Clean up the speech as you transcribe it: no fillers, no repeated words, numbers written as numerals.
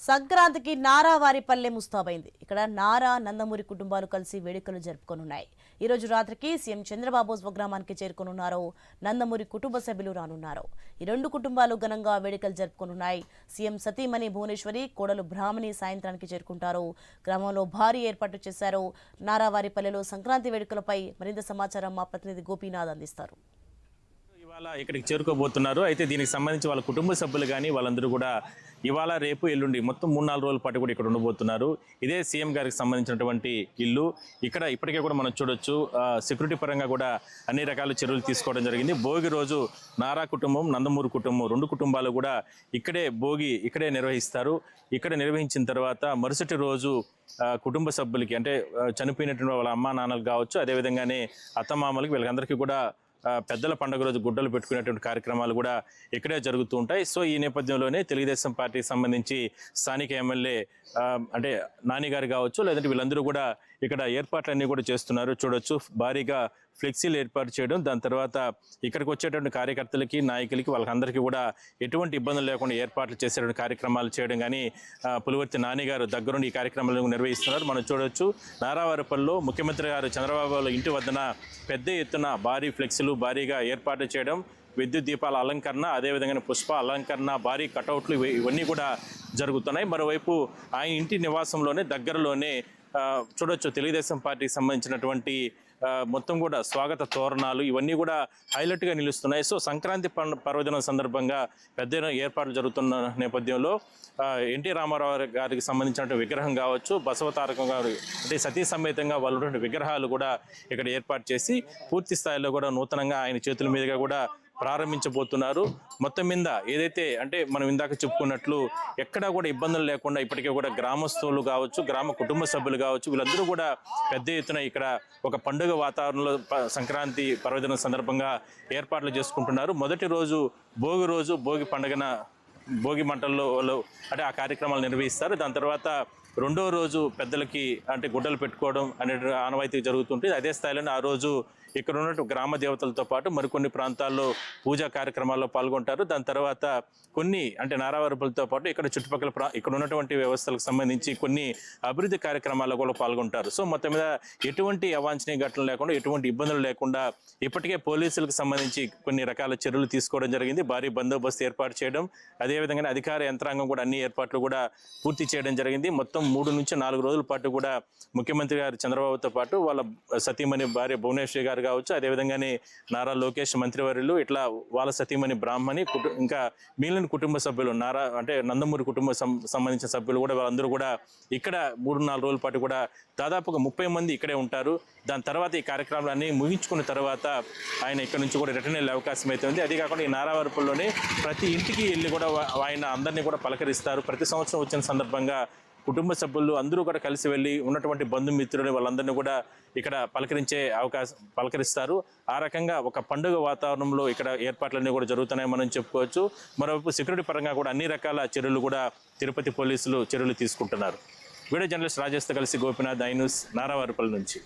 సంక్రాంతికి నారా వారిపల్లె ముస్తాబైంది. ఇక్కడ నారా నందమూరి కుటుంబాలు కలిసి వేడుకలు జరుపుకోనున్నాయి. ఈ రోజు రాత్రికి సీఎం చంద్రబాబు స్వగ్రామానికి చేరుకోనున్నారు. నందమూరి కుటుంబ సభ్యులు రానున్నారు. ఈ రెండు కుటుంబాలు ఘనంగా వేడుకలు జరుపుకోనున్నాయి. సీఎం సతీమణి భువనేశ్వరి, కోడలు బ్రాహ్మణి సాయంత్రానికి చేరుకుంటారు. గ్రామంలో భారీ ఏర్పాట్లు చేశారు. నారా వారిపల్లెలో సంక్రాంతి వేడుకలపై మరింత సమాచారం మా ప్రతినిధి గోపీనాథ్ అందిస్తారు. ఇవాళ ఇక్కడికి చేరుకోబోతున్నారు. అయితే దీనికి సంబంధించి వాళ్ళ కుటుంబ సభ్యులు కానీ వాళ్ళందరూ కూడా ఇవాళ రేపు ఎల్లుండి మొత్తం 3-4 రోజుల పాటు కూడా ఇక్కడ ఉండబోతున్నారు. ఇదే సీఎం గారికి సంబంధించినటువంటి ఇల్లు. ఇక్కడ ఇప్పటికే కూడా మనం చూడొచ్చు సెక్యూరిటీ పరంగా కూడా అన్ని రకాల చర్యలు తీసుకోవడం జరిగింది. భోగి రోజు నారా కుటుంబం, నందమూరి కుటుంబం రెండు కుటుంబాలు కూడా భోగి ఇక్కడే నిర్వహిస్తారు. ఇక్కడ నిర్వహించిన తర్వాత మరుసటి రోజు కుటుంబ సభ్యులకి అంటే చనిపోయినటువంటి వాళ్ళ అమ్మా నాన్నలు కావచ్చు, అదేవిధంగానే అత్తమామలకి వీళ్ళందరికీ కూడా పెద్దల పండుగ రోజు గుడ్డలు పెట్టుకునేటువంటి కార్యక్రమాలు కూడా ఇక్కడే జరుగుతూ ఉంటాయి. సో ఈ నేపథ్యంలోనే తెలుగుదేశం పార్టీకి సంబంధించి స్థానిక ఎమ్మెల్యే అంటే నాని గారు కావచ్చు, లేదంటే వీళ్ళందరూ కూడా ఇక్కడ ఏర్పాట్లన్నీ కూడా చేస్తున్నారు. చూడొచ్చు భారీగా ఫ్లెక్సీలు ఏర్పాటు చేయడం, దాని తర్వాత ఇక్కడికి వచ్చేటువంటి కార్యకర్తలకి, నాయకులకి వాళ్ళందరికీ కూడా ఎటువంటి ఇబ్బందులు లేకుండా ఏర్పాట్లు చేసేటువంటి కార్యక్రమాలు చేయడం కానీ పులివర్తి నాని గారు దగ్గరుండి ఈ కార్యక్రమాలను నిర్వహిస్తున్నారు. మనం చూడొచ్చు నారావారిపల్లిలో ముఖ్యమంత్రి గారు చంద్రబాబు ఇంటి వద్దన పెద్ద ఎత్తున భారీ ఫ్లెక్సీలు భారీగా ఏర్పాటు చేయడం, విద్యుత్ దీపాల అలంకరణ, అదేవిధంగా పుష్ప అలంకరణ, భారీ కటౌట్లు ఇవన్నీ కూడా జరుగుతున్నాయి. మరోవైపు ఆయన ఇంటి నివాసంలోనే దగ్గరలోనే చూడొచ్చు తెలుగుదేశం పార్టీకి సంబంధించినటువంటి మొత్తం కూడా స్వాగత తోరణాలు ఇవన్నీ కూడా హైలైట్గా నిలుస్తున్నాయి. సో సంక్రాంతి పర్వదినం సందర్భంగా పెద్ద ఏర్పాట్లు జరుగుతున్న నేపథ్యంలో ఎన్టీ రామారావు గారికి సంబంధించిన విగ్రహం కావచ్చు, బసవతారకం గారు అంటే సతీ సమేతంగా వాళ్ళ విగ్రహాలు కూడా ఇక్కడ ఏర్పాటు చేసి పూర్తి స్థాయిలో కూడా నూతనంగా ఆయన చేతుల మీదుగా కూడా ప్రారంభించబోతున్నారు. మొత్తం మీద ఏదైతే అంటే మనం ఇందాక చెప్పుకున్నట్లు ఎక్కడా కూడా ఇబ్బందులు లేకుండా ఇప్పటికే కూడా గ్రామస్తులు కావచ్చు, గ్రామ కుటుంబ సభ్యులు కావచ్చు, వీళ్ళందరూ కూడా పెద్ద ఎత్తున ఇక్కడ ఒక పండుగ వాతావరణంలో సంక్రాంతి పర్వదినం సందర్భంగా ఏర్పాట్లు చేసుకుంటున్నారు. మొదటి రోజు భోగి పండుగన భోగి మంటల్లో అంటే ఆ కార్యక్రమాలు నిర్వహిస్తారు. దాని తర్వాత రెండో రోజు పెద్దలకి అంటే గుడ్డలు పెట్టుకోవడం అనే ఆనవాయితీ జరుగుతుంటుంది. అదే స్థాయిలోనే ఆ రోజు ఇక్కడ ఉన్నట్టు గ్రామ దేవతలతో పాటు మరికొన్ని ప్రాంతాల్లో పూజా కార్యక్రమాల్లో పాల్గొంటారు. దాని తర్వాత కొన్ని అంటే నారావారిపల్లితో పాటు ఇక్కడ చుట్టుపక్కల ఇక్కడ ఉన్నటువంటి వ్యవస్థలకు సంబంధించి కొన్ని అభివృద్ధి కార్యక్రమాల్లో కూడా పాల్గొంటారు. సో మొత్తం మీద ఎటువంటి అవాంఛనీయ ఘటనలు లేకుండా, ఎటువంటి ఇబ్బందులు లేకుండా ఇప్పటికే పోలీసులకు సంబంధించి కొన్ని రకాల చర్యలు తీసుకోవడం జరిగింది. భారీ బందోబస్తు ఏర్పాటు చేయడం, అదేవిధంగా అధికార యంత్రాంగం కూడా అన్ని ఏర్పాట్లు కూడా పూర్తి చేయడం జరిగింది. మొత్తం 3 నుంచి 4 రోజుల పాటు కూడా ముఖ్యమంత్రి గారు చంద్రబాబుతో పాటు వాళ్ళ సతీమణి భార్య భువనేశ్వరి గారు కావచ్చు, అదేవిధంగానే నారా లోకేష్ మంత్రివర్యులు, ఇట్లా వాళ్ళ సతీమణి బ్రాహ్మణి, ఇంకా మిగిలిన కుటుంబ సభ్యులు అంటే నందమూరి కుటుంబ సంబంధించిన సభ్యులు కూడా వాళ్ళందరూ కూడా ఇక్కడ 3-4 రోజుల పాటు కూడా దాదాపుగా 30 మంది ఇక్కడే ఉంటారు. దాని తర్వాత ఈ కార్యక్రమాలన్నీ ముగించుకున్న తర్వాత ఆయన ఇక్కడ నుంచి కూడా రిటర్న్ వెళ్ళే అవకాశం అయితే ఉంది. అదే కాకుండా ఈ నారావారిపల్లిలోనే ప్రతి ఇంటికి వెళ్ళి కూడా ఆయన అందరినీ కూడా పలకరిస్తారు. ప్రతి సంవత్సరం వచ్చిన సందర్భంగా కుటుంబ సభ్యులు అందరూ కూడా కలిసి వెళ్ళి ఉన్నటువంటి బంధుమిత్రులు వాళ్ళందరినీ కూడా ఇక్కడ పలకరిస్తారు. ఆ రకంగా ఒక పండుగ వాతావరణంలో ఇక్కడ ఏర్పాట్లన్నీ కూడా జరుగుతున్నాయి మనం చెప్పుకోవచ్చు. మరోవైపు సెక్యూరిటీ పరంగా కూడా అన్ని రకాల చర్యలు కూడా తిరుపతి పోలీసులు చర్యలు తీసుకుంటున్నారు. వీడియో జర్నలిస్ట్ రాజేష్తో కలిసి గోపీనాథ్, ఐ న్యూస్, నారావారిపల్లి నుంచి.